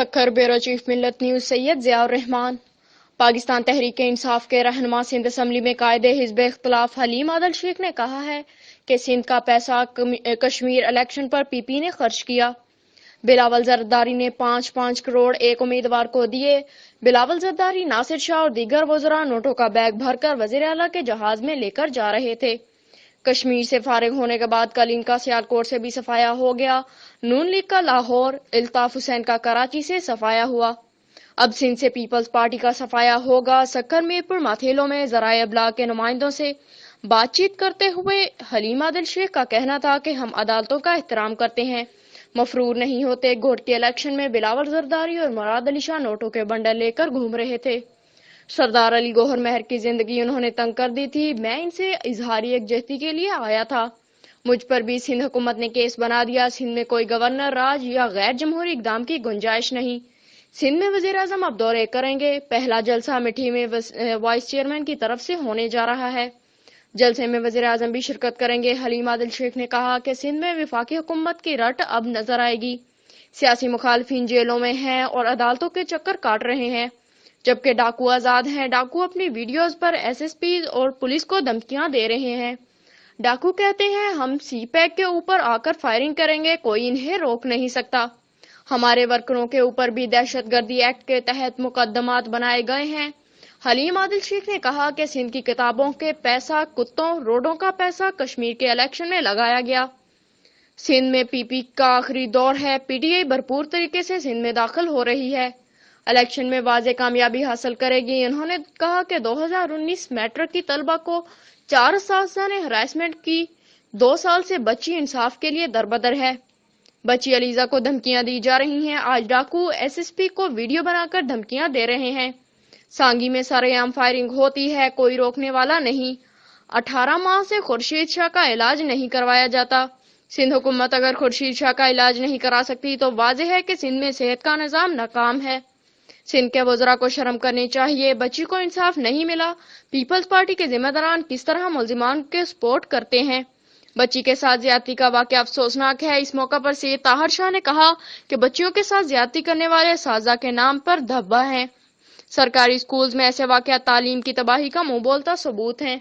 Sukkur bureau chief ملت news سید ضیاء اور رحمان۔ پاکستان تحریک انصاف کے رہنما سندھ اسمبلی میں قائد حزب اختلاف حلیم عادل شیخ نے کہا ہے کہ سندھ کا پیسہ کشمیر الیکشن پر پی پی نے خرچ کیا۔ بلاول زرداری نے 5 کروڑ ایک امیدوار کو دیے۔ بلاول زرداری، ناصر شاہ اور دیگر وزراء نوٹوں کا بیگ بھر کر وزیر اعلیٰ کے جہاز میں لے کر جا رہے تھے۔ کشمیر سے فارغ ہونے کے بعد کل ان کا سیالکوٹ سے بھی صفایا ہو گیا۔ نون لیگ کا لاہور، الطاف حسین کا کراچی سے صفایا ہوا۔ اب سندھ سے پیپلز پارٹی کا صفایا ہوگا۔ سکھر میرپور ماتھیلوں میں ذرائع ابلاغ کے نمائندوں سے بات چیت کرتے ہوئے حلیم عادل شیخ کا کہنا تھا کہ ہم عدالتوں کا احترام کرتے ہیں، مفرور نہیں ہوتے۔ گوٹ کے الیکشن میں بلاول زرداری اور مراد علی شاہ نوٹوں کے بنڈل لے کر گھوم رہے تھے۔ سردار علی گوہر مہر کی زندگی انہوں نے تنگ کر دی تھی۔ میں ان سے اظہاری یکجہتی کے لیے آیا تھا، مجھ پر بھی سندھ حکومت نے کیس بنا دیا۔ سندھ میں کوئی گورنر راج یا غیر جمہوری اقدام کی گنجائش نہیں۔ سندھ میں وزیر اعظم اب دورے کریں گے۔ پہلا جلسہ مٹھی میں وائس چیئرمین کی طرف سے ہونے جا رہا ہے۔ جلسے میں وزیر اعظم بھی شرکت کریں گے۔ حلیم عادل شیخ نے کہا کہ سندھ میں وفاقی حکومت کی رٹ اب نظر آئے گی۔ سیاسی مخالفین جیلوں میں ہیں اور عدالتوں کے چکر کاٹ رہے ہیں، جبکہ ڈاکو آزاد ہیں۔ ڈاکو اپنی ویڈیوز پر ایس ایس پیز اور پولیس کو دھمکیاں دے رہے ہیں۔ ڈاکو کہتے ہیں ہم سی پیک کے اوپر آ کر فائرنگ کریں گے، کوئی انہیں روک نہیں سکتا۔ ہمارے ورکروں کے اوپر بھی دہشت گردی ایکٹ کے تحت مقدمات بنائے گئے ہیں۔ حلیم عادل شیخ نے کہا کہ سندھ کی کتابوں کے پیسہ کتوں، روڈوں کا پیسہ کشمیر کے الیکشن میں لگایا گیا۔ سندھ میں پی پی کا آخری دور ہے۔ پی ٹی آئی بھرپور طریقے سے سندھ میں داخل ہو رہی ہے، الیکشن میں واضح کامیابی حاصل کرے گی۔ انہوں نے کہا کہ 2019 میٹرک کی طلبہ کو 4 اساتذہ نے ہراسمنٹ کی۔ 2 سال سے بچی انصاف کے لیے دربدر ہے۔ بچی علیزہ کو دھمکیاں دی جا رہی ہیں۔ آج ڈاکو ایس ایس پی کو ویڈیو بنا کر دھمکیاں دے رہے ہیں۔ سانگی میں سرے عام فائرنگ ہوتی ہے، کوئی روکنے والا نہیں۔ 18 ماہ سے خورشید شاہ کا علاج نہیں کروایا جاتا۔ سندھ حکومت اگر خورشید شاہ کا علاج نہیں کرا سکتی تو واضح ہے کہ سندھ میں صحت کا نظام ناکام ہے۔ سندھ کے وزراء کو شرم کرنی چاہیے۔ بچی کو انصاف نہیں ملا۔ پیپلز پارٹی کے ذمہ داران کس طرح ملزمان کے سپورٹ کرتے ہیں۔ بچی کے ساتھ زیادتی کا واقعہ افسوسناک ہے۔ اس موقع پر سید طاہر شاہ نے کہا کہ بچیوں کے ساتھ زیادتی کرنے والے اساتذہ کے نام پر دھبہ ہیں۔ سرکاری اسکولز میں ایسے واقعات تعلیم کی تباہی کا منہ بولتا ثبوت ہیں۔